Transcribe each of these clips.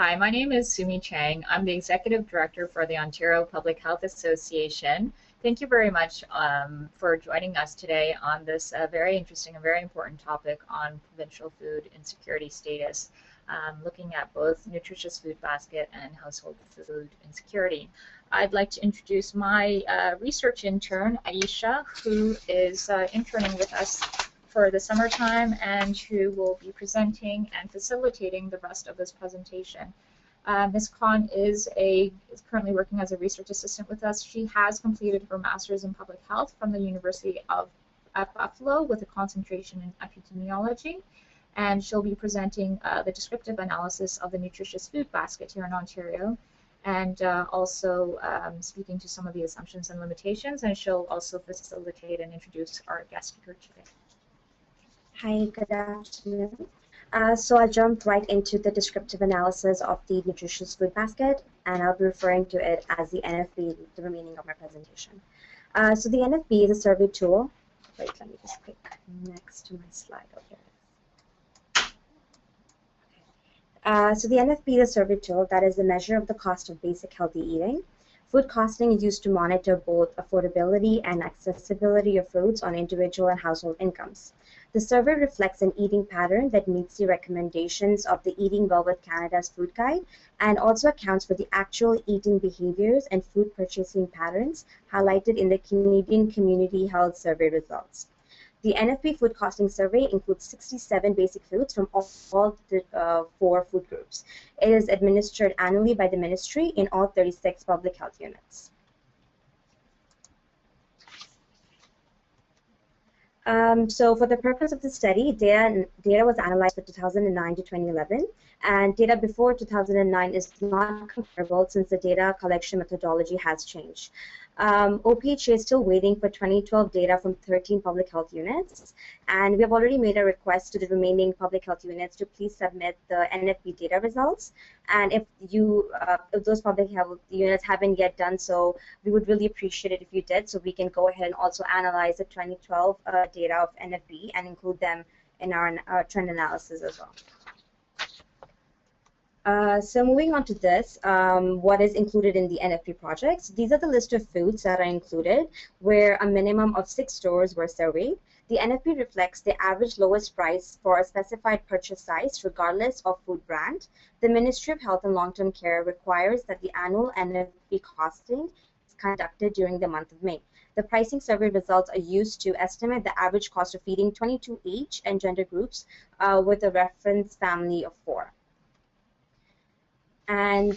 Hi, my name is Sumi Chang. I'm the Executive Director for the Ontario Public Health Association. Thank you very much for joining us today on this very interesting and very important topic on provincial food insecurity status, looking at both nutritious food basket and household food insecurity. I'd like to introduce my research intern, Ayesha, who is interning with us for the summertime and who will be presenting and facilitating the rest of this presentation. Ms. Khan is currently working as a research assistant with us. She has completed her master's in public health from the University of Buffalo with a concentration in epidemiology, and she'll be presenting the descriptive analysis of the nutritious food basket here in Ontario, and also speaking to some of the assumptions and limitations, and she'll also facilitate and introduce our guest speaker today. Hi, good afternoon. So I'll jump right into the descriptive analysis of the nutritious food basket, and I'll be referring to it as the NFB, the remaining of my presentation. So the NFB is a survey tool. Wait, let me just click next to my slide. Okay. So the NFB is a survey tool that is a measure of the cost of basic healthy eating. Food costing is used to monitor both affordability and accessibility of foods on individual and household incomes. The survey reflects an eating pattern that meets the recommendations of the Eating Well with Canada's food guide and also accounts for the actual eating behaviors and food purchasing patterns highlighted in the Canadian Community Health Survey results. The NFP Food Costing Survey includes 67 basic foods from all the 4 food groups. It is administered annually by the Ministry in all 36 public health units. So for the purpose of the study, data was analyzed for 2009 to 2011, and data before 2009 is not comparable since the data collection methodology has changed. OPHA is still waiting for 2012 data from 13 public health units, and we have already made a request to the remaining public health units to please submit the NFP data results. And if those public health units haven't yet done so, we would really appreciate it if you did, so we can go ahead and also analyze the 2012 data of NFP and include them in our trend analysis as well. So moving on to this, what is included in the NFP projects? These are the list of foods that are included, where a minimum of 6 stores were surveyed. The NFP reflects the average lowest price for a specified purchase size, regardless of food brand. The Ministry of Health and Long-Term Care requires that the annual NFP costing is conducted during the month of May. The pricing survey results are used to estimate the average cost of feeding 22 age and gender groups with a reference family of 4. And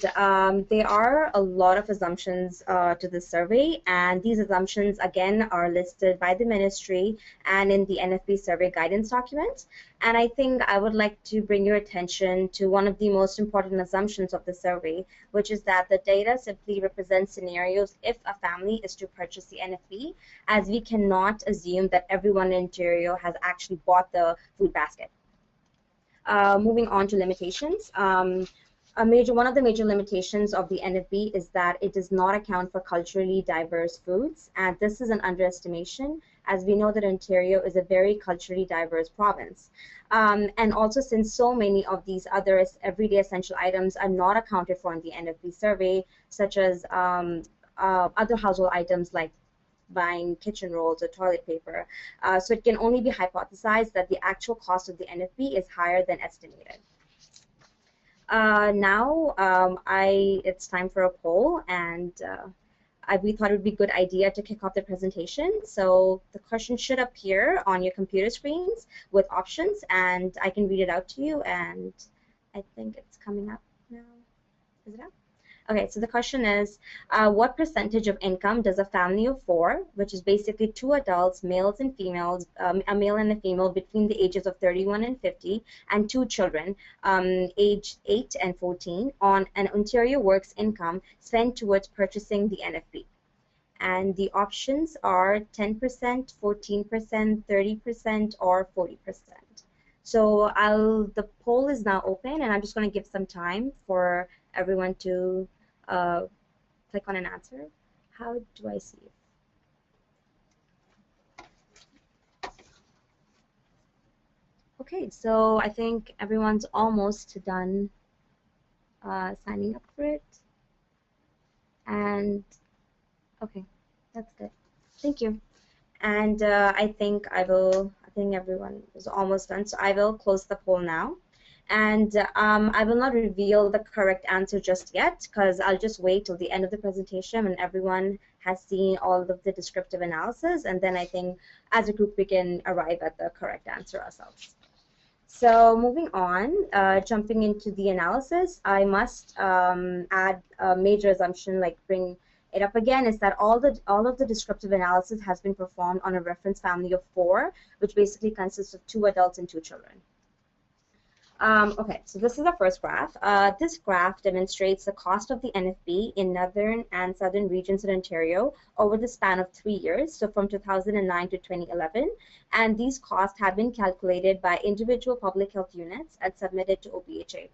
there are a lot of assumptions to this survey, and these assumptions again are listed by the ministry and in the NFP survey guidance document. And I think I would like to bring your attention to one of the most important assumptions of the survey, which is that the data simply represents scenarios if a family is to purchase the NFP, as we cannot assume that everyone in Ontario has actually bought the food basket. Moving on to limitations. One of the major limitations of the NFB is that it does not account for culturally diverse foods, and this is an underestimation, as we know that Ontario is a very culturally diverse province. And also, since so many of these other everyday essential items are not accounted for in the NFB survey, such as other household items like buying kitchen rolls or toilet paper, so it can only be hypothesized that the actual cost of the NFB is higher than estimated. Now it's time for a poll, and we thought it would be a good idea to kick off the presentation. So the question should appear on your computer screens with options, and I can read it out to you, and I think it's coming up now. Is it up? Okay, so the question is, what percentage of income does a family of 4, which is basically 2 adults, males and females, a male and a female between the ages of 31 and 50, and 2 children, aged 8 and 14, on an Ontario Works income spend towards purchasing the NFB? And the options are 10%, 14%, 30%, or 40%. So the poll is now open, and I'm just going to give some time for everyone to click on an answer. How do I see it? Okay, so I think everyone's almost done signing up for it. And okay, that's good. Thank you. And I think everyone is almost done, so I will close the poll now. And I will not reveal the correct answer just yet, because I'll just wait till the end of the presentation when everyone has seen all of the descriptive analysis, and then I think as a group we can arrive at the correct answer ourselves. So moving on, jumping into the analysis, I must add a major assumption, like bring it up again, is that all of the descriptive analysis has been performed on a reference family of 4, which basically consists of 2 adults and 2 children. Okay, so this is the first graph. This graph demonstrates the cost of the NFP in northern and southern regions in Ontario over the span of 3 years, so from 2009 to 2011. And these costs have been calculated by individual public health units and submitted to OPHA.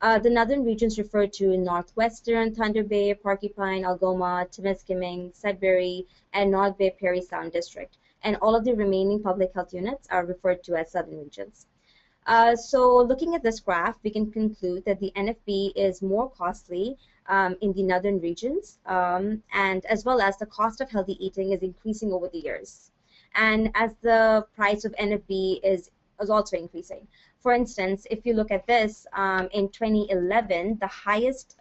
The northern regions refer to Northwestern, Thunder Bay, Porcupine, Algoma, Timiskaming, Sudbury, and North Bay Parry Sound District. And all of the remaining public health units are referred to as southern regions. So looking at this graph, we can conclude that the NFP is more costly in the northern regions, and as well as the cost of healthy eating is increasing over the years. And as the price of NFP is also increasing. For instance, if you look at this, in 2011, the highest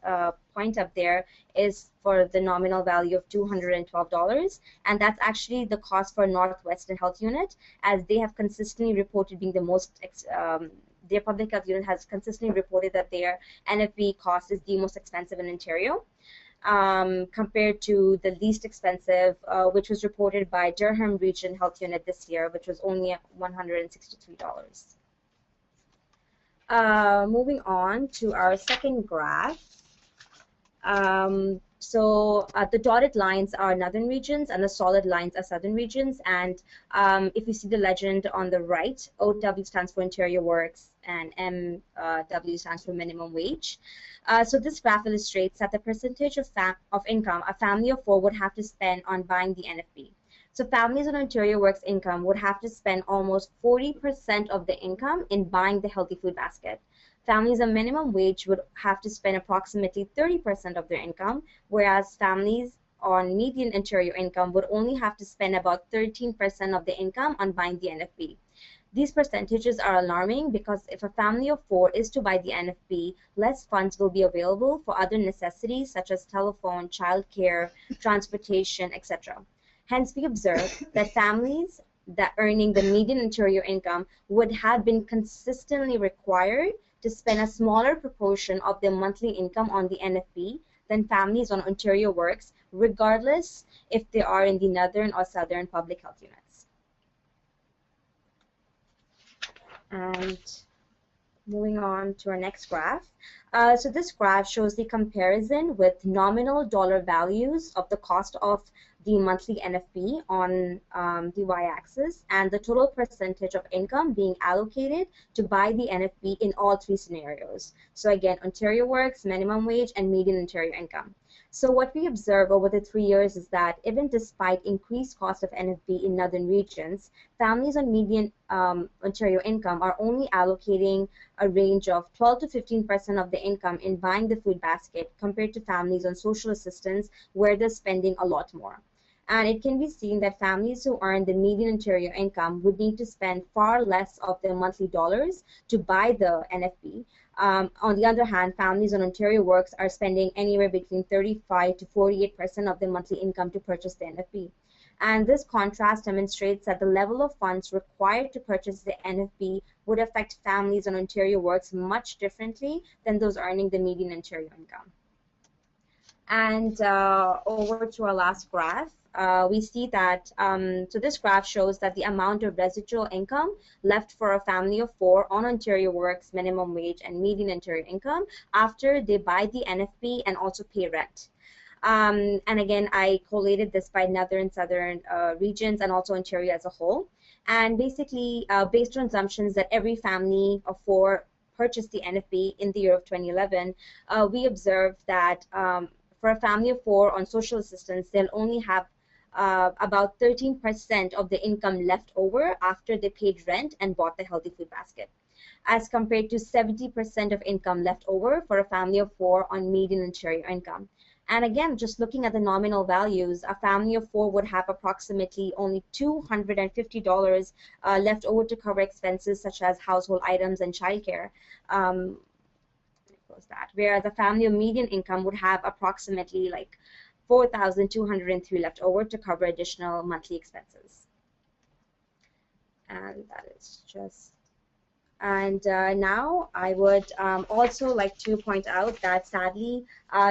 point up there is for the nominal value of $212, and that's actually the cost for Northwestern Health Unit, as they have consistently reported being the most, their public health unit has consistently reported that their NFP cost is the most expensive in Ontario. Compared to the least expensive, which was reported by Durham Region Health Unit this year, which was only at $163. Moving on to our second graph. The dotted lines are northern regions and the solid lines are southern regions. And if you see the legend on the right, OW stands for Ontario Works and MW stands for minimum wage. So this graph illustrates that the percentage of income a family of 4 would have to spend on buying the NFP. So families on Ontario Works income would have to spend almost 40% of the income in buying the healthy food basket. Families on minimum wage would have to spend approximately 30% of their income, whereas families on median Ontario income would only have to spend about 13% of the income on buying the NFP. These percentages are alarming because if a family of 4 is to buy the NFP, less funds will be available for other necessities such as telephone, childcare, transportation, etc. Hence, we observe that families that earning the median Ontario income would have been consistently required to spend a smaller proportion of their monthly income on the NFP than families on Ontario Works, regardless if they are in the northern or southern public health units. And moving on to our next graph. So this graph shows the comparison with nominal dollar values of the cost of the monthly NFP on the y-axis and the total percentage of income being allocated to buy the NFP in all 3 scenarios. So again, Ontario Works, minimum wage, and median Ontario income. So what we observe over the 3 years is that even despite increased cost of NFP in northern regions, families on median Ontario income are only allocating a range of 12 to 15% of the income in buying the food basket compared to families on social assistance where they're spending a lot more. And it can be seen that families who earn the median Ontario income would need to spend far less of their monthly dollars to buy the NFP. On the other hand, families on Ontario Works are spending anywhere between 35 to 48% of their monthly income to purchase the NFP. And this contrast demonstrates that the level of funds required to purchase the NFP would affect families on Ontario Works much differently than those earning the median Ontario income. And over to our last graph, we see that, so this graph shows that the amount of residual income left for a family of 4 on Ontario Works, minimum wage, and median Ontario income after they buy the NFP and also pay rent. And again, I collated this by northern and southern regions and also Ontario as a whole. And basically, based on assumptions that every family of 4 purchased the NFP in the year of 2011, we observed that for a family of 4 on social assistance, they'll only have about 13% of the income left over after they paid rent and bought the healthy food basket, as compared to 70% of income left over for a family of 4 on median and share income. And again, just looking at the nominal values, a family of 4 would have approximately only $250 left over to cover expenses such as household items and childcare. Whereas a family of median income would have approximately like 4,203 left over to cover additional monthly expenses. And that is just. And now I would also like to point out that sadly,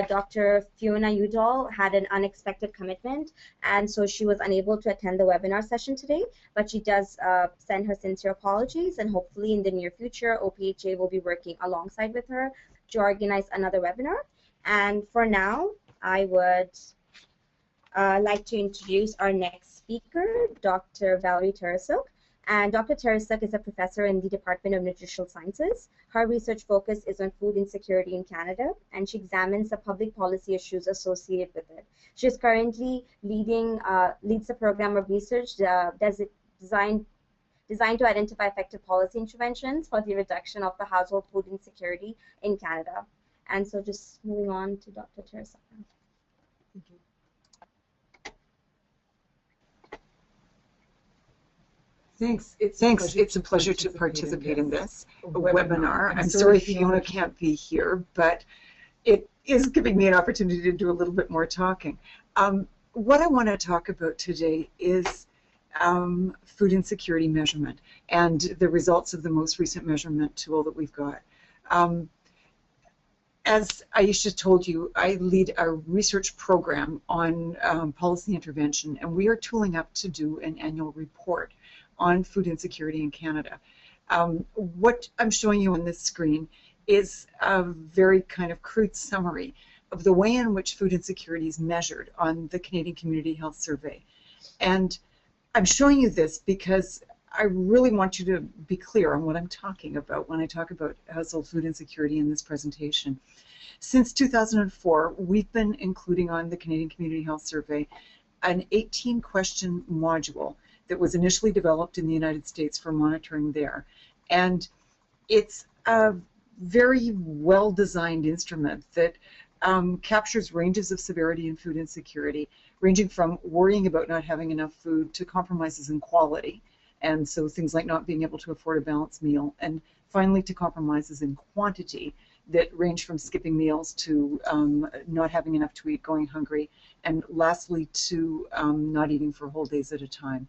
Dr. Fiona Udall had an unexpected commitment, and so she was unable to attend the webinar session today, but she does send her sincere apologies, and hopefully in the near future, OPHA will be working alongside with her to organize another webinar. And for now, I would like to introduce our next speaker, Dr. Valerie Tarasuk. And Dr. Tercel is a professor in the Department of Nutritional Sciences. Her research focus is on food insecurity in Canada, and she examines the public policy issues associated with it. She is currently leads a program of research designed to identify effective policy interventions for the reduction of the household food insecurity in Canada. And so just moving on to Dr. Tercel. Thank you. Thanks. It's a pleasure to participate in this webinar. I'm sorry Fiona can't be here, but it is giving me an opportunity to do a little bit more talking. What I want to talk about today is food insecurity measurement and the results of the most recent measurement tool that we've got. As Ayesha told you, I lead a research program on policy intervention, and we are tooling up to do an annual report on food insecurity in Canada. What I'm showing you on this screen is a very kind of crude summary of the way in which food insecurity is measured on the Canadian Community Health Survey. And I'm showing you this because I really want you to be clear on what I'm talking about when I talk about household food insecurity in this presentation. Since 2004, we've been including on the Canadian Community Health Survey an 18-question module that was initially developed in the United States for monitoring there. And it's a very well-designed instrument that captures ranges of severity in food insecurity, ranging from worrying about not having enough food to compromises in quality, and so things like not being able to afford a balanced meal, and finally to compromises in quantity that range from skipping meals to not having enough to eat, going hungry, and lastly to not eating for whole days at a time.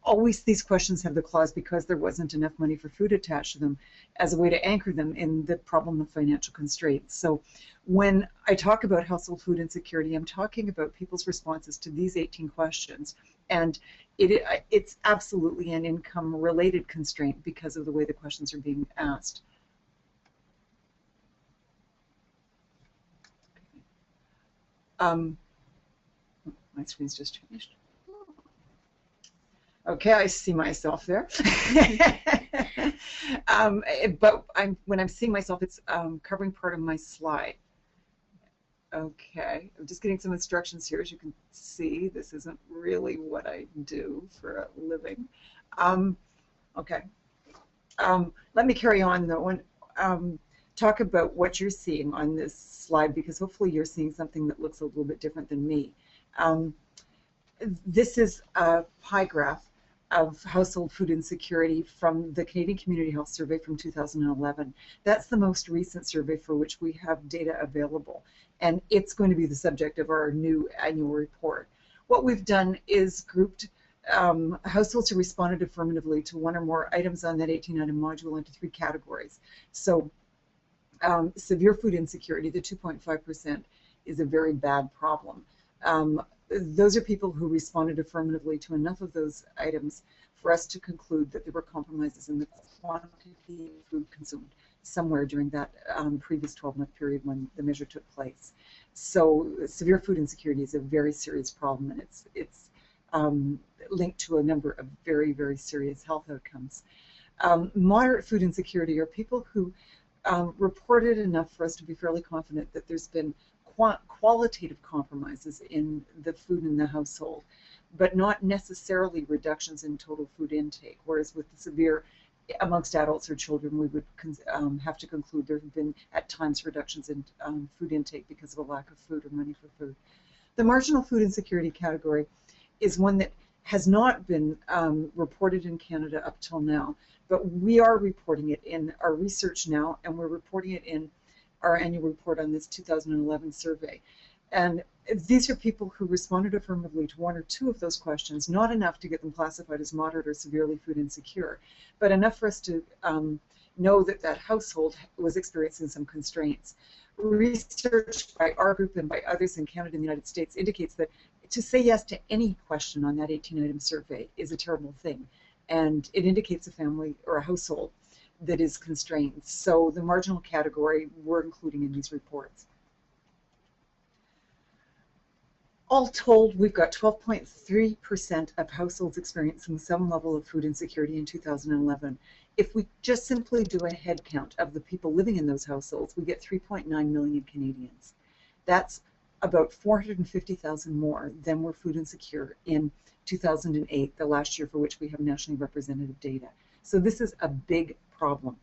Always these questions have the clause "because there wasn't enough money for food" attached to them as a way to anchor them in the problem of financial constraints. So when I talk about household food insecurity, I'm talking about people's responses to these 18 questions. And it's absolutely an income-related constraint because of the way the questions are being asked. My screen's just changed. Okay, I see myself there. But when I'm seeing myself, it's covering part of my slide. Okay, I'm just getting some instructions here. As you can see, this isn't really what I do for a living. Okay, let me carry on though and talk about what you're seeing on this slide, because hopefully you're seeing something that looks a little bit different than me. This is a pie graph of household food insecurity from the Canadian Community Health Survey from 2011. That's the most recent survey for which we have data available, and it's going to be the subject of our new annual report. What we've done is grouped households who responded affirmatively to one or more items on that 18-item module into 3 categories. So severe food insecurity, the 2.5%, is a very bad problem. Those are people who responded affirmatively to enough of those items for us to conclude that there were compromises in the quantity of food consumed somewhere during that previous 12-month period when the measure took place. So severe food insecurity is a very serious problem, and it's linked to a number of very, very serious health outcomes. Moderate food insecurity are people who reported enough for us to be fairly confident that there's been qualitative compromises in the food in the household, but not necessarily reductions in total food intake, whereas with the severe amongst adults or children, we would have to conclude there have been at times reductions in food intake because of a lack of food or money for food. The marginal food insecurity category is one that has not been reported in Canada up till now, but we are reporting it in our research now, and we're reporting it in our annual report on this 2011 survey. And these are people who responded affirmatively to one or two of those questions, not enough to get them classified as moderate or severely food insecure, but enough for us to know that that household was experiencing some constraints. Research by our group and by others in Canada and the United States indicates that to say yes to any question on that 18-item survey is a terrible thing, and it indicates a family or a household that is constrained. So the marginal category we're including in these reports. All told, we've got 12.3% of households experiencing some level of food insecurity in 2011. If we just simply do a head count of the people living in those households, we get 3.9 million Canadians. That's about 450,000 more than were food insecure in 2008, the last year for which we have nationally representative data. So this is a big problem.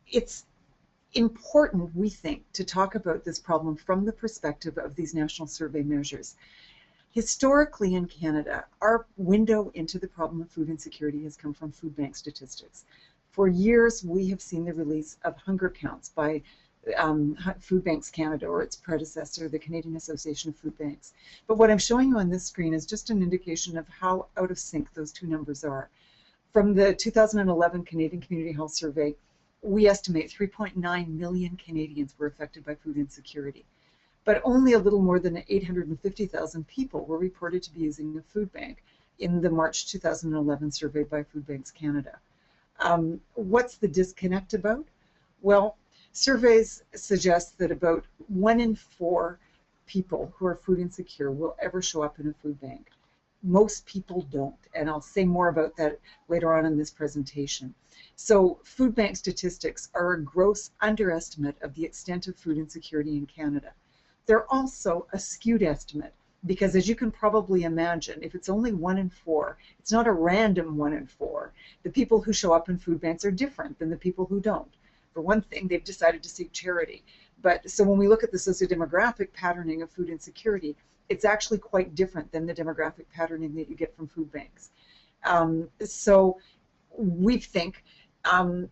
It's important, we think, to talk about this problem from the perspective of these national survey measures. Historically in Canada, our window into the problem of food insecurity has come from food bank statistics. For years, we have seen the release of hunger counts by Food Banks Canada, or its predecessor, the Canadian Association of Food Banks. But what I'm showing you on this screen is just an indication of how out of sync those two numbers are. From the 2011 Canadian Community Health Survey, we estimate 3.9 million Canadians were affected by food insecurity, but only a little more than 850,000 people were reported to be using a food bank in the March 2011 survey by Food Banks Canada. What's the disconnect about? Well, surveys suggest that about 1 in 4 people who are food insecure will ever show up in a food bank. Most people don't, and I'll say more about that later on in this presentation. So food bank statistics are a gross underestimate of the extent of food insecurity in Canada. They're also a skewed estimate because, as you can probably imagine, if it's only 1 in 4, it's not a random 1 in 4. The people who show up in food banks are different than the people who don't. For one thing, they've decided to seek charity. But so when we look at the sociodemographic patterning of food insecurity, it's actually quite different than the demographic patterning that you get from food banks. So we think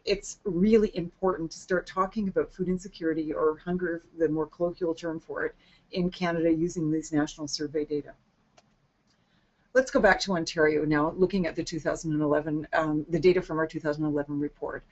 it's really important to start talking about food insecurity, or hunger, the more colloquial term for it, in Canada using these national survey data. Let's go back to Ontario now, looking at the 2011, the data from our 2011 report.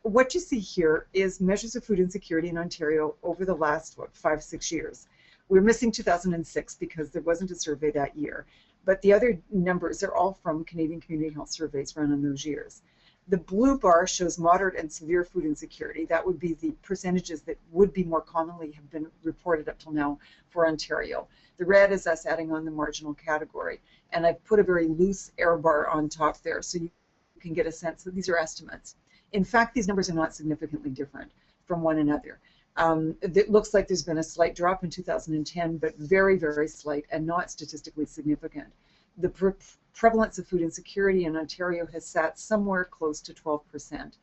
What you see here is measures of food insecurity in Ontario over the last, 5-6 years. We're missing 2006 because there wasn't a survey that year, but the other numbers are all from Canadian Community Health surveys run in those years. The blue bar shows moderate and severe food insecurity. That would be the percentages that would be more commonly have been reported up till now for Ontario. The red is us adding on the marginal category, and I've put a very loose error bar on top there so you can get a sense that these are estimates. In fact, these numbers are not significantly different from one another. It looks like there's been a slight drop in 2010, but very, very slight and not statistically significant. The prevalence of food insecurity in Ontario has sat somewhere close to 12%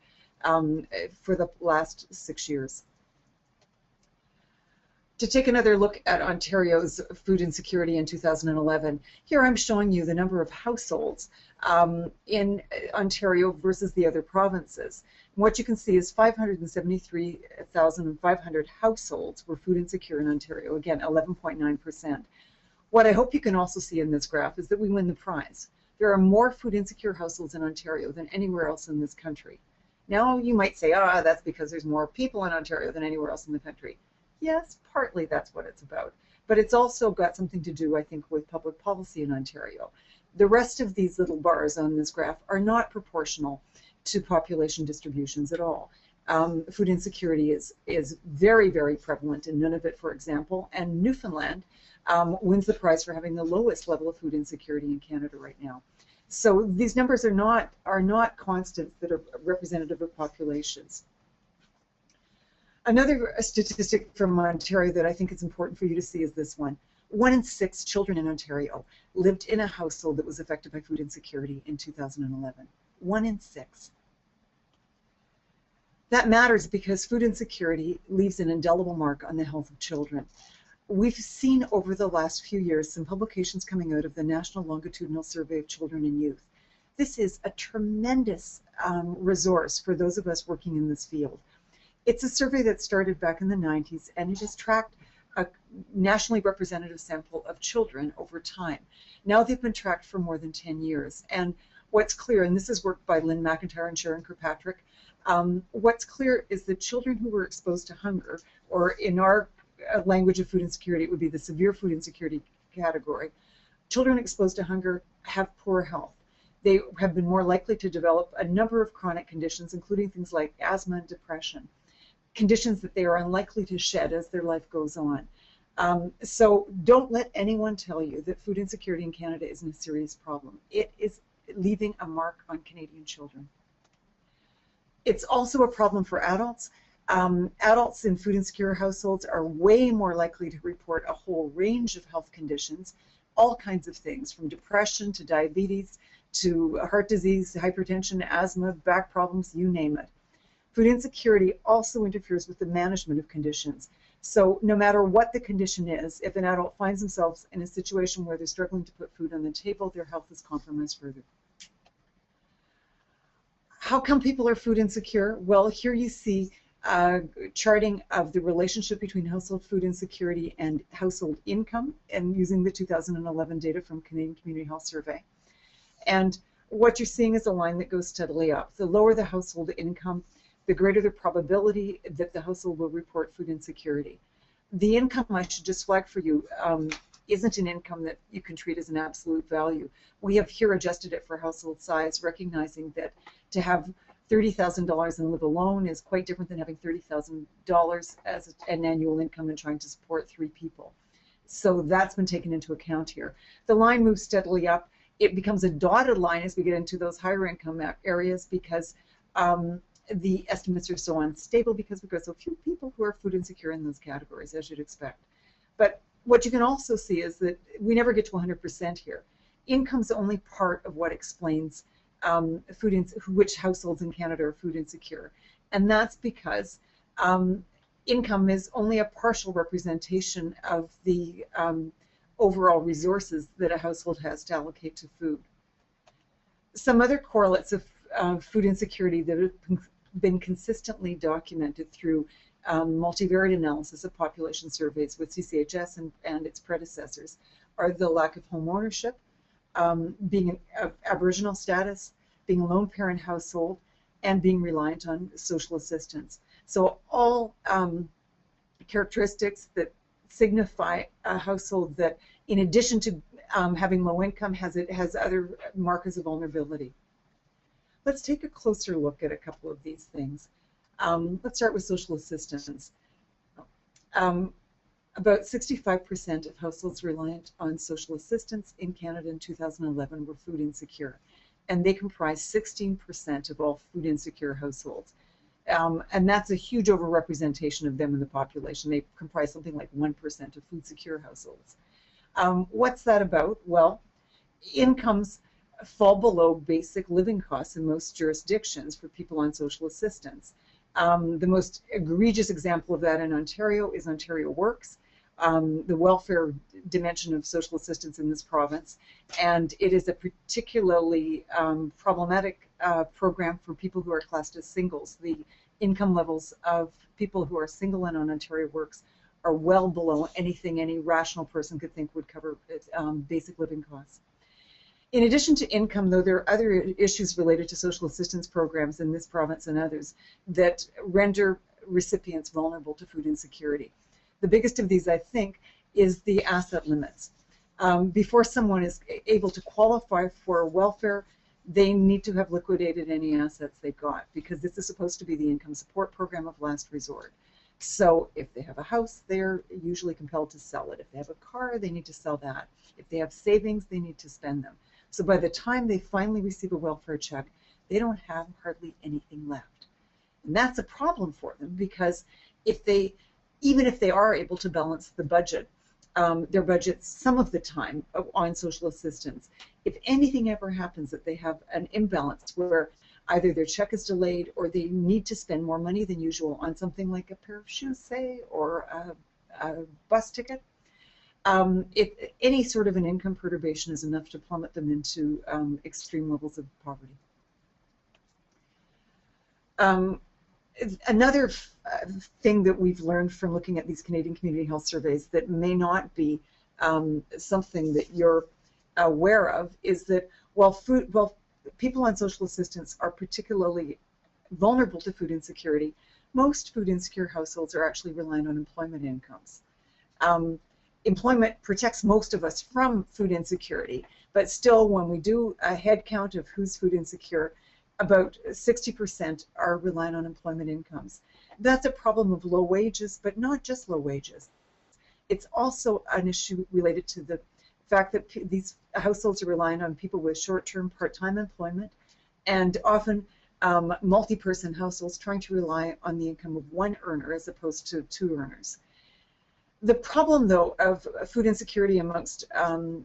for the last 6 years. To take another look at Ontario's food insecurity in 2011, here I'm showing you the number of households in Ontario versus the other provinces. And what you can see is 573,500 households were food insecure in Ontario, again 11.9%. What I hope you can also see in this graph is that we win the prize. There are more food insecure households in Ontario than anywhere else in this country. Now you might say, that's because there's more people in Ontario than anywhere else in the country. Yes, partly that's what it's about. But it's also got something to do, I think, with public policy in Ontario. The rest of these little bars on this graph are not proportional to population distributions at all. Food insecurity is very, very prevalent in Nunavut, for example, and Newfoundland wins the prize for having the lowest level of food insecurity in Canada right now. So these numbers are not constants that are representative of populations. Another statistic from Ontario that I think is important for you to see is this one. 1 in 6 children in Ontario lived in a household that was affected by food insecurity in 2011. 1 in 6. That matters because food insecurity leaves an indelible mark on the health of children. We've seen over the last few years some publications coming out of the National Longitudinal Survey of Children and Youth. This is a tremendous resource for those of us working in this field. It's a survey that started back in the 90s, and it has tracked a nationally representative sample of children over time. Now they've been tracked for more than 10 years. And what's clear, and this is work by Lynn McIntyre and Sharon Kirkpatrick, what's clear is that children who were exposed to hunger, or in our language of food insecurity, it would be the severe food insecurity category, children exposed to hunger have poor health. They have been more likely to develop a number of chronic conditions, including things like asthma and depression, conditions that they are unlikely to shed as their life goes on. So don't let anyone tell you that food insecurity in Canada isn't a serious problem. It is leaving a mark on Canadian children. It's also a problem for adults. Adults in food insecure households are way more likely to report a whole range of health conditions, all kinds of things, from depression to diabetes to heart disease, hypertension, asthma, back problems, you name it. Food insecurity also interferes with the management of conditions. So no matter what the condition is, if an adult finds themselves in a situation where they're struggling to put food on the table, their health is compromised further. How come people are food insecure? Well, here you see charting of the relationship between household food insecurity and household income, and using the 2011 data from Canadian Community Health Survey. And what you're seeing is a line that goes steadily up. The lower the household income, the greater the probability that the household will report food insecurity. The income, I should just flag for you, isn't an income that you can treat as an absolute value. We have here adjusted it for household size, recognizing that to have $30,000 and live alone is quite different than having $30,000 as an annual income and trying to support 3 people. So that's been taken into account here. The line moves steadily up. It becomes a dotted line as we get into those higher income areas because the estimates are so unstable because we've got so few people who are food insecure in those categories, as you'd expect. But what you can also see is that we never get to 100% here. Income's only part of what explains which households in Canada are food insecure. And that's because income is only a partial representation of the overall resources that a household has to allocate to food. Some other correlates of food insecurity that have been consistently documented through multivariate analysis of population surveys with CCHS and its predecessors are the lack of home ownership, being of Aboriginal status, being a lone parent household, and being reliant on social assistance. So all characteristics that signify a household that, in addition to having low income, has other markers of vulnerability. Let's take a closer look at a couple of these things. Let's start with social assistance. About 65% of households reliant on social assistance in Canada in 2011 were food insecure, and they comprise 16% of all food insecure households. And that's a huge overrepresentation of them in the population. They comprise something like 1% of food secure households. What's that about? Well, incomes fall below basic living costs in most jurisdictions for people on social assistance. The most egregious example of that in Ontario is Ontario Works, the welfare dimension of social assistance in this province, and it is a particularly problematic program for people who are classed as singles. The income levels of people who are single and on Ontario Works are well below anything any rational person could think would cover basic living costs. In addition to income, though, there are other issues related to social assistance programs in this province and others that render recipients vulnerable to food insecurity. The biggest of these, I think, is the asset limits. Before someone is able to qualify for welfare, they need to have liquidated any assets they've got, because this is supposed to be the income support program of last resort. So if they have a house, they're usually compelled to sell it. If they have a car, they need to sell that. If they have savings, they need to spend them. So by the time they finally receive a welfare check, they don't have hardly anything left. And that's a problem for them, because even if they are able to balance the budget, their budget some of the time on social assistance, if anything ever happens that they have an imbalance where either their check is delayed or they need to spend more money than usual on something like a pair of shoes, say, or a bus ticket, if any sort of an income perturbation is enough to plummet them into extreme levels of poverty. Another thing that we've learned from looking at these Canadian community health surveys that may not be something that you're aware of is that while people on social assistance are particularly vulnerable to food insecurity, most food insecure households are actually relying on employment incomes. Employment protects most of us from food insecurity, but still when we do a head count of who's food insecure, about 60% are relying on employment incomes. That's a problem of low wages, but not just low wages. It's also an issue related to the fact that these households are relying on people with short-term part-time employment and often multi-person households trying to rely on the income of one earner as opposed to two earners. The problem, though, of food insecurity amongst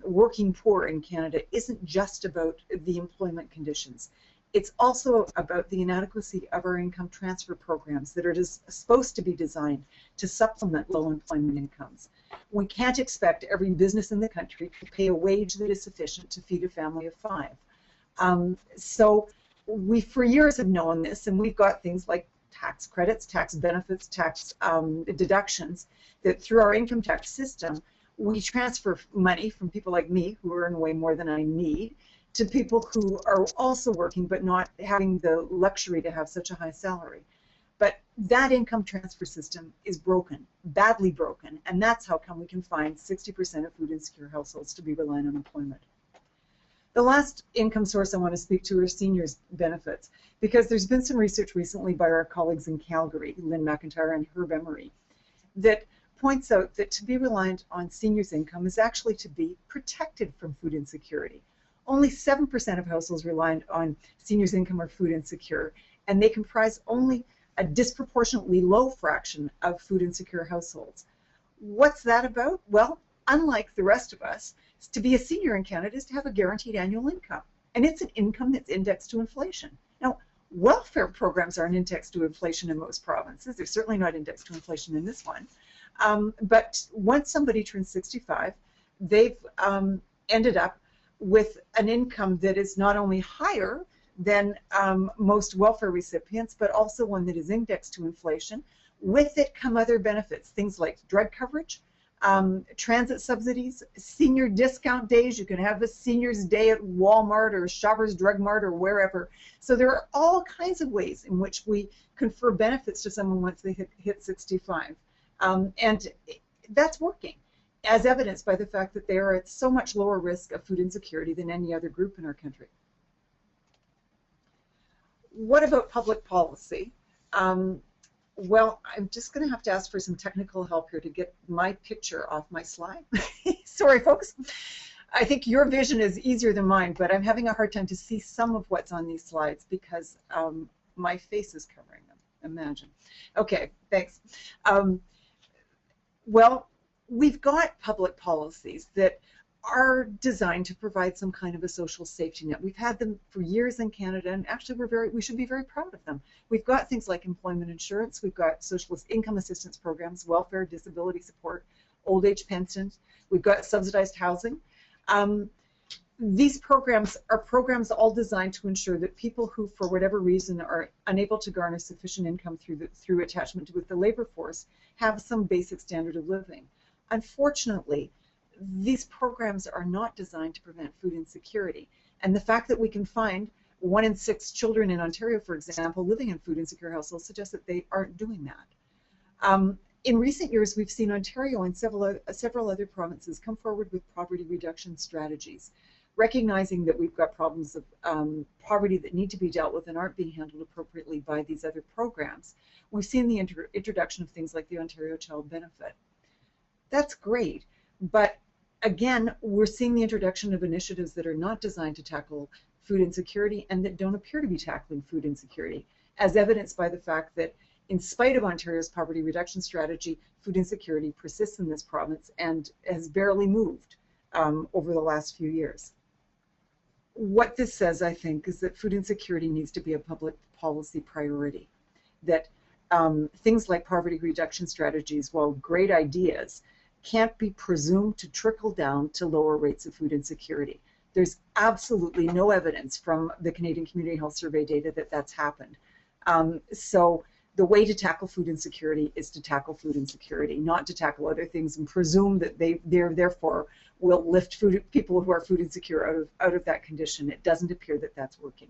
working poor in Canada isn't just about the employment conditions. It's also about the inadequacy of our income transfer programs that are supposed to be designed to supplement low employment incomes. We can't expect every business in the country to pay a wage that is sufficient to feed a family of 5. So we, for years, have known this, and we've got things like tax credits, tax benefits, tax deductions, that through our income tax system, we transfer money from people like me, who earn way more than I need, to people who are also working but not having the luxury to have such a high salary. But that income transfer system is broken, badly broken, and that's how come we can find 60% of food insecure households to be relying on employment. The last income source I want to speak to are seniors' benefits, because there's been some research recently by our colleagues in Calgary, Lynn McIntyre and Herb Emery, that points out that to be reliant on seniors' income is actually to be protected from food insecurity. Only 7% of households reliant on seniors' income are food insecure, and they comprise only a disproportionately low fraction of food insecure households. What's that about? Well, unlike the rest of us, to be a senior in Canada is to have a guaranteed annual income, and it's an income that's indexed to inflation. Now, welfare programs aren't indexed to inflation in most provinces. They're certainly not indexed to inflation in this one. But once somebody turns 65, they've ended up with an income that is not only higher than most welfare recipients, but also one that is indexed to inflation. With it come other benefits, things like drug coverage, transit subsidies, senior discount days. You can have a senior's day at Walmart or Shoppers Drug Mart or wherever. So there are all kinds of ways in which we confer benefits to someone once they hit 65. And that's working, as evidenced by the fact that they are at so much lower risk of food insecurity than any other group in our country. What about public policy? Well, I'm just going to have to ask for some technical help here to get my picture off my slide. Sorry, folks. I think your vision is easier than mine, but I'm having a hard time to see some of what's on these slides because my face is covering them. Imagine. Okay, thanks. Well, we've got public policies that are designed to provide some kind of a social safety net. We've had them for years in Canada, and actually we should be very proud of them. We've got things like employment insurance, we've got social income assistance programs, welfare, disability support, old age pensions, we've got subsidized housing. These programs are programs all designed to ensure that people who, for whatever reason, are unable to garner sufficient income through attachment with the labor force have some basic standard of living. Unfortunately, these programs are not designed to prevent food insecurity. And the fact that we can find 1 in 6 children in Ontario, for example, living in food insecure households suggests that they aren't doing that. In recent years, we've seen Ontario and several other provinces come forward with poverty reduction strategies, recognizing that we've got problems of poverty that need to be dealt with and aren't being handled appropriately by these other programs. We've seen the introduction of things like the Ontario Child Benefit. That's great, but again, we're seeing the introduction of initiatives that are not designed to tackle food insecurity and that don't appear to be tackling food insecurity, as evidenced by the fact that In spite of Ontario's poverty reduction strategy, food insecurity persists in this province and has barely moved over the last few years. What this says, I think, is that food insecurity needs to be a public policy priority, that things like poverty reduction strategies, while great ideas, can't be presumed to trickle down to lower rates of food insecurity. There's absolutely no evidence from the Canadian Community Health Survey data that that's happened. So the way to tackle food insecurity is to tackle food insecurity, not to tackle other things and presume that they're therefore will lift people who are food insecure out of that condition. It doesn't appear that that's working.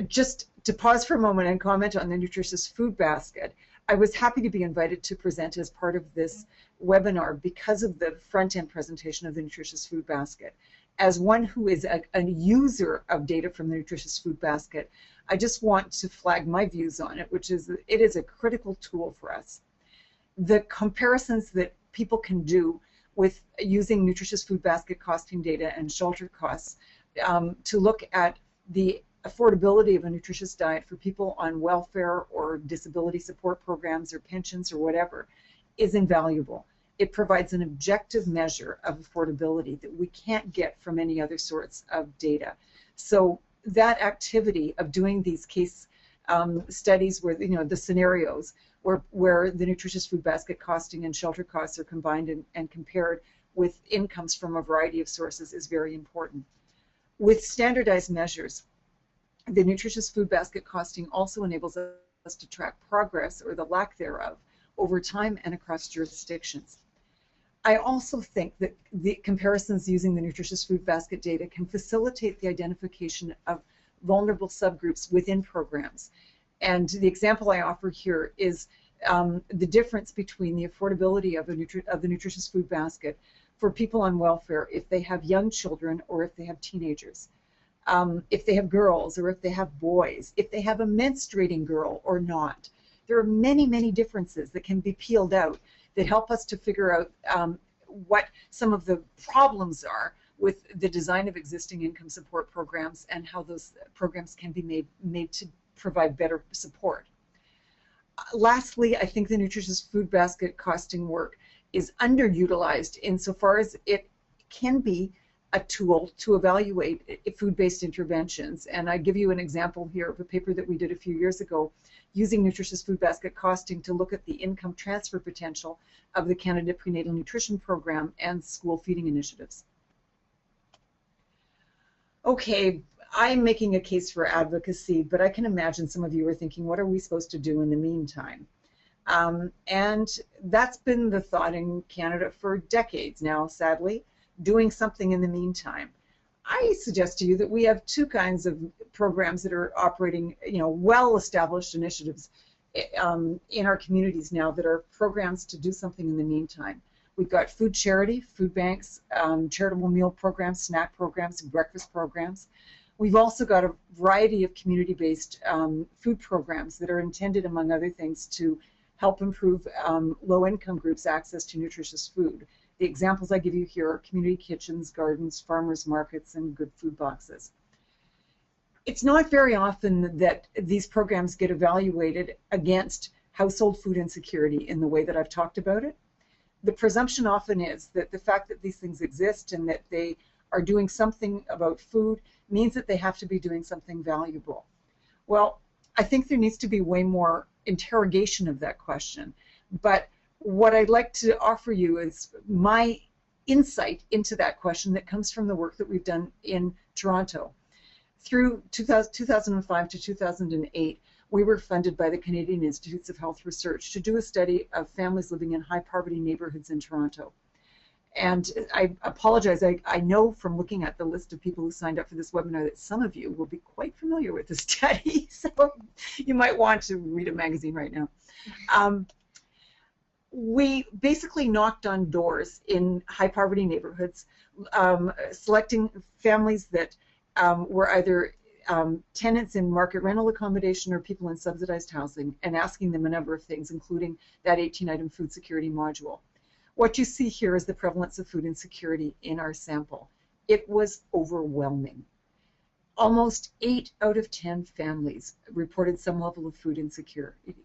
Just to pause for a moment and comment on the Nutritious Food Basket, I was happy to be invited to present as part of this webinar because of the front-end presentation of the Nutritious Food Basket. As one who is a user of data from the Nutritious Food Basket, I just want to flag my views on it, which is that it is a critical tool for us. The comparisons that people can do with using Nutritious Food Basket costing data and shelter costs to look at the affordability of a nutritious diet for people on welfare or disability support programs or pensions or whatever is invaluable. It provides an objective measure of affordability that we can't get from any other sorts of data. So that activity of doing these case studies where, you know, the scenarios where the Nutritious Food Basket costing and shelter costs are combined and compared with incomes from a variety of sources is very important. With standardized measures, the Nutritious Food Basket costing also enables us to track progress, or the lack thereof, over time and across jurisdictions. I also think that the comparisons using the Nutritious Food Basket data can facilitate the identification of vulnerable subgroups within programs. And the example I offer here is the difference between the affordability of the Nutritious Food Basket for people on welfare if they have young children or if they have teenagers. If they have girls or if they have boys, if they have a menstruating girl or not. There are many, many differences that can be peeled out that help us to figure out what some of the problems are with the design of existing income support programs and how those programs can be made to provide better support. Lastly, I think the Nutritious Food Basket costing work is underutilized insofar as it can be a tool to evaluate food-based interventions. And I give you an example here of a paper that we did a few years ago using Nutritious Food Basket costing to look at the income transfer potential of the Canada Prenatal Nutrition Program and school feeding initiatives. Okay, I'm making a case for advocacy, but I can imagine some of you are thinking, what are we supposed to do in the meantime? And that's been the thought in Canada for decades now, sadly. Doing something in the meantime. I suggest to you that we have two kinds of programs that are operating, you know, well-established initiatives in our communities now that are programs to do something in the meantime. We've got food charity, food banks, charitable meal programs, snack programs, and breakfast programs. We've also got a variety of community-based food programs that are intended, among other things, to help improve low-income groups' access to nutritious food. The examples I give you here are community kitchens, gardens, farmers markets, and good food boxes. It's not very often that these programs get evaluated against household food insecurity in the way that I've talked about it. The presumption often is that the fact that these things exist and that they are doing something about food means that they have to be doing something valuable. Well, I think there needs to be way more interrogation of that question. But what I'd like to offer you is my insight into that question that comes from the work that we've done in Toronto. Through 2005 to 2008, we were funded by the Canadian Institutes of Health Research to do a study of families living in high poverty neighborhoods in Toronto. And I apologize, I know from looking at the list of people who signed up for this webinar that some of you will be quite familiar with the study, so you might want to read a magazine right now. We basically knocked on doors in high poverty neighborhoods, selecting families that were either tenants in market rental accommodation or people in subsidized housing, and asking them a number of things, including that 18-item food security module. What you see here is the prevalence of food insecurity in our sample. It was overwhelming. Almost 8 out of 10 families reported some level of food insecurity.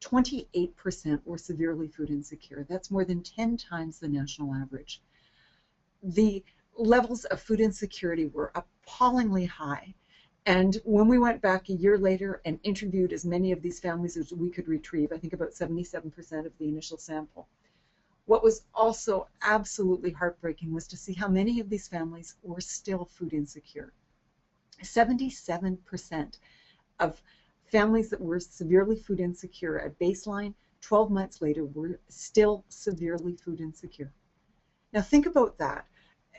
28% were severely food insecure. That's more than 10 times the national average. The levels of food insecurity were appallingly high. And when we went back a year later and interviewed as many of these families as we could retrieve, I think about 77% of the initial sample, what was also absolutely heartbreaking was to see how many of these families were still food insecure. 77% of families that were severely food insecure at baseline, 12 months later, were still severely food insecure. Now think about that.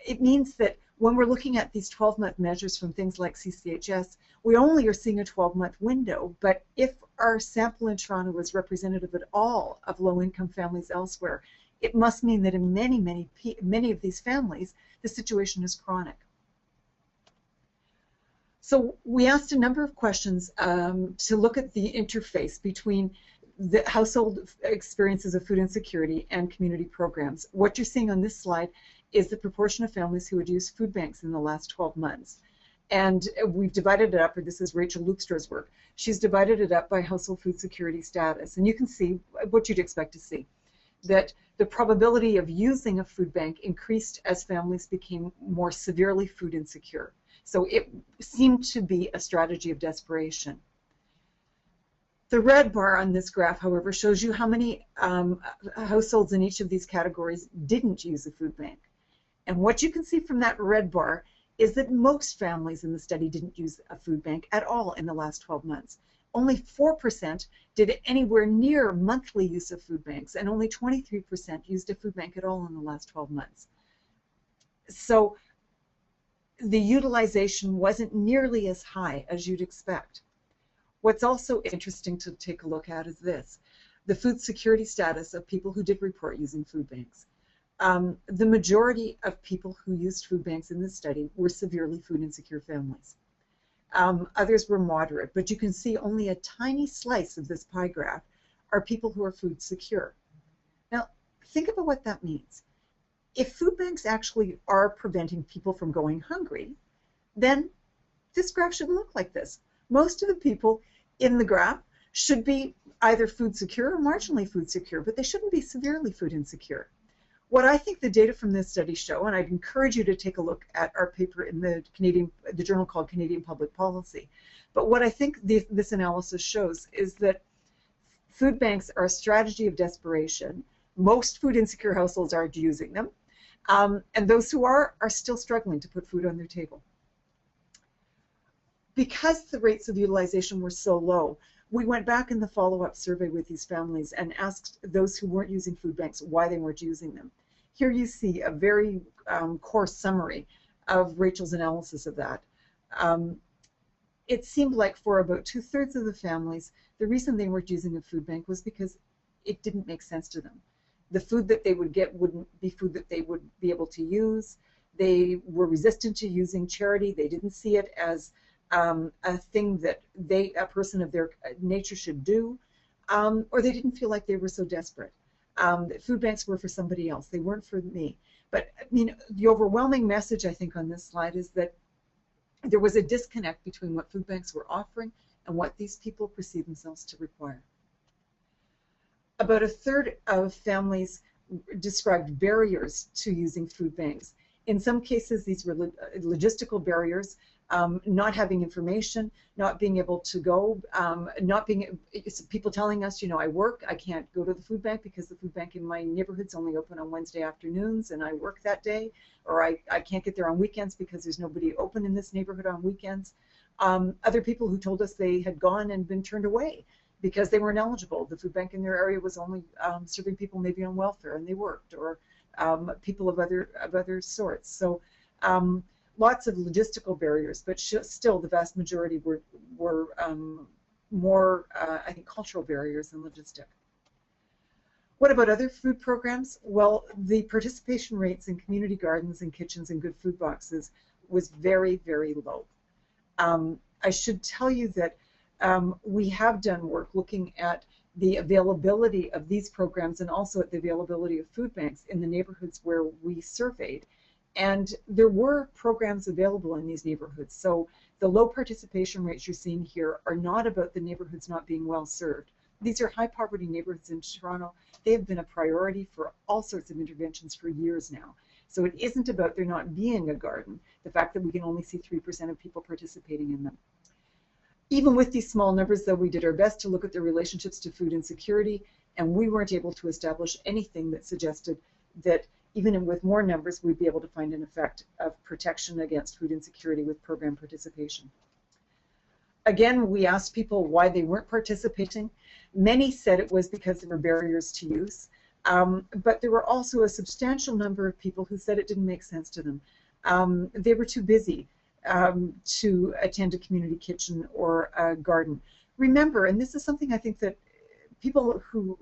It means that when we're looking at these 12-month measures from things like CCHS, we only are seeing a 12-month window, but if our sample in Toronto is representative at all of low-income families elsewhere, it must mean that in many of these families, the situation is chronic. So we asked a number of questions to look at the interface between the household experiences of food insecurity and community programs. What you're seeing on this slide is the proportion of families who had used food banks in the last 12 months. And we've divided it up, or this is Rachel Lukestra's work. She's divided it up by household food security status. And you can see what you'd expect to see, that the probability of using a food bank increased as families became more severely food insecure. So it seemed to be a strategy of desperation. The red bar on this graph, however, shows you how many households in each of these categories didn't use a food bank. And what you can see from that red bar is that most families in the study didn't use a food bank at all in the last 12 months. Only 4% did anywhere near monthly use of food banks, and only 23% used a food bank at all in the last 12 months. So the utilization wasn't nearly as high as you'd expect. What's also interesting to take a look at is this, the food security status of people who did report using food banks. The majority of people who used food banks in this study were severely food insecure families. Others were moderate, but you can see only a tiny slice of this pie graph are people who are food secure. Now, think about what that means. If food banks actually are preventing people from going hungry, then this graph should look like this. Most of the people in the graph should be either food secure or marginally food secure, but they shouldn't be severely food insecure. What I think the data from this study show, and I'd encourage you to take a look at our paper in the journal called Canadian Public Policy, but what I think this analysis shows is that food banks are a strategy of desperation. Most food insecure households aren't using them, and those who are still struggling to put food on their table. Because the rates of utilization were so low, we went back in the follow-up survey with these families and asked those who weren't using food banks why they weren't using them. Here you see a very coarse summary of Rachel's analysis of that. It seemed like for about 2/3 of the families, the reason they weren't using a food bank was because it didn't make sense to them. The food that they would get wouldn't be food that they would be able to use. They were resistant to using charity. They didn't see it as a thing that a person of their nature should do, or they didn't feel like they were so desperate. Food banks were for somebody else. They weren't for me. But I mean, the overwhelming message, I think, on this slide is that there was a disconnect between what food banks were offering and what these people perceive themselves to require. About 1/3 of families described barriers to using food banks. In some cases, these were logistical barriers, not having information, not being able to go, people telling us, you know, I work, I can't go to the food bank because the food bank in my neighborhood's only open on Wednesday afternoons and I work that day, or I can't get there on weekends because there's nobody open in this neighborhood on weekends. Other people who told us they had gone and been turned away because they weren't eligible. The food bank in their area was only serving people maybe on welfare and they worked, or people of other sorts. So lots of logistical barriers, but still the vast majority were more, I think, cultural barriers than logistic. What about other food programs? Well, the participation rates in community gardens and kitchens and good food boxes was very, very low. I should tell you that we have done work looking at the availability of these programs and also at the availability of food banks in the neighborhoods where we surveyed. And there were programs available in these neighborhoods. So The low participation rates you're seeing here are not about the neighborhoods not being well served. These are high poverty neighborhoods in Toronto. They have been a priority for all sorts of interventions for years now. So it isn't about there not being a garden, the fact that we can only see 3% of people participating in them. Even with these small numbers, though, we did our best to look at the relationships to food insecurity, and we weren't able to establish anything that suggested that even with more numbers, we'd be able to find an effect of protection against food insecurity with program participation. Again, we asked people why they weren't participating. Many said it was because there were barriers to use, but there were also a substantial number of people who said it didn't make sense to them. They were too busy to attend a community kitchen or a garden. Remember, and this is something I think that people who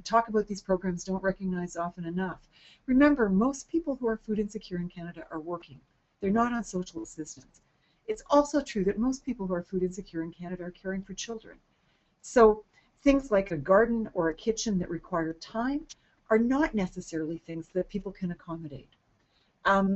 talk about these programs don't recognize often enough. Remember, most people who are food insecure in Canada are working. They're not on social assistance. It's also true that most people who are food insecure in Canada are caring for children. So things like a garden or a kitchen that require time are not necessarily things that people can accommodate.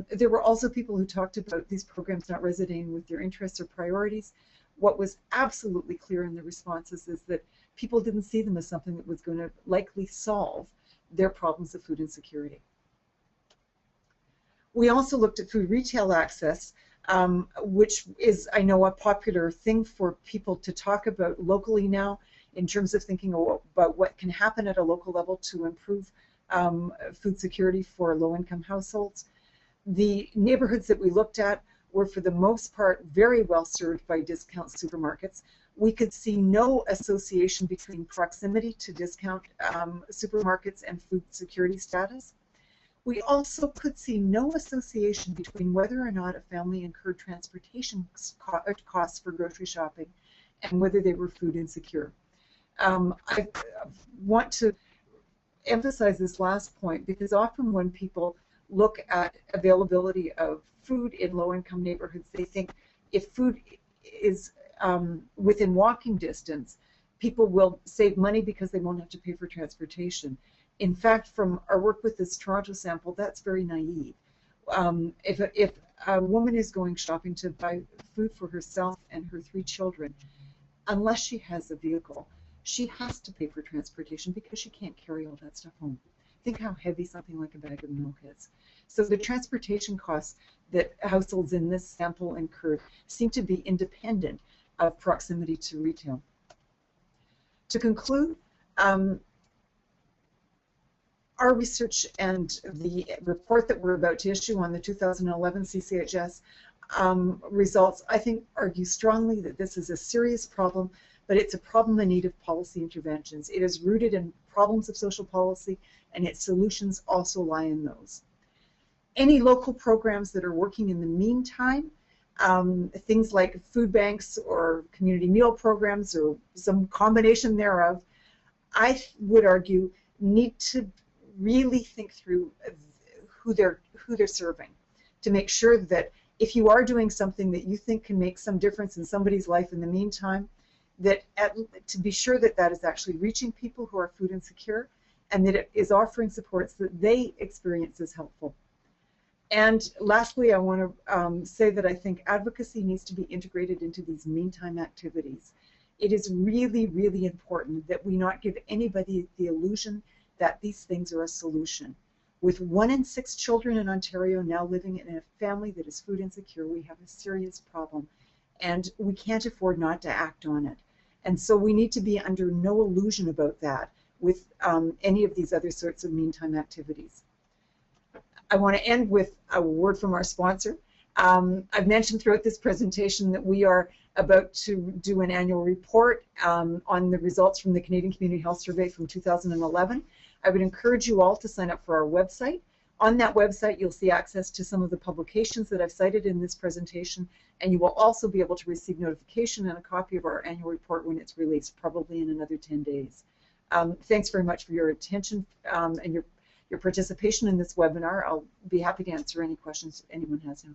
There were also people who talked about these programs not resonating with their interests or priorities. What was absolutely clear in the responses is that people didn't see them as something that was going to likely solve their problems of food insecurity. We also looked at food retail access, which is, I know, a popular thing for people to talk about locally now in terms of thinking about what can happen at a local level to improve food security for low-income households. The neighborhoods that we looked at were, for the most part, very well served by discount supermarkets. We could see no association between proximity to discount supermarkets and food security status. We also could see no association between whether or not a family incurred transportation costs for grocery shopping and whether they were food insecure. I want to emphasize this last point because often when people look at availability of food in low-income neighborhoods, they think if food is within walking distance, people will save money because they won't have to pay for transportation. In fact, from our work with this Toronto sample, that's very naive. If a woman is going shopping to buy food for herself and her 3 children, unless she has a vehicle, she has to pay for transportation because she can't carry all that stuff home. Think how heavy something like a bag of milk is. So the transportation costs that households in this sample incurred seem to be independent of proximity to retail. To conclude, our research and the report that we're about to issue on the 2011 CCHS results, I think, argue strongly that this is a serious problem, but it's a problem in need of policy interventions. It is rooted in problems of social policy, and its solutions also lie in those. Any local programs that are working in the meantime, things like food banks or community meal programs or some combination thereof, I would argue need to really think through who they're serving, to make sure that if you are doing something that you think can make some difference in somebody's life in the meantime, that to be sure that that is actually reaching people who are food insecure and that it is offering supports that they experience as helpful. And lastly, I want to say that I think advocacy needs to be integrated into these meantime activities. It is really, really important that we not give anybody the illusion that these things are a solution. With 1 in 6 children in Ontario now living in a family that is food insecure, we have a serious problem, and we can't afford not to act on it. And so we need to be under no illusion about that with any of these other sorts of meantime activities. I want to end with a word from our sponsor. I've mentioned throughout this presentation that we are about to do an annual report on the results from the Canadian Community Health Survey from 2011. I would encourage you all to sign up for our website. On that website, you'll see access to some of the publications that I've cited in this presentation, and you will also be able to receive notification and a copy of our annual report when it's released, probably in another 10 days. Thanks very much for your attention and your participation in this webinar. I'll be happy to answer any questions anyone has now.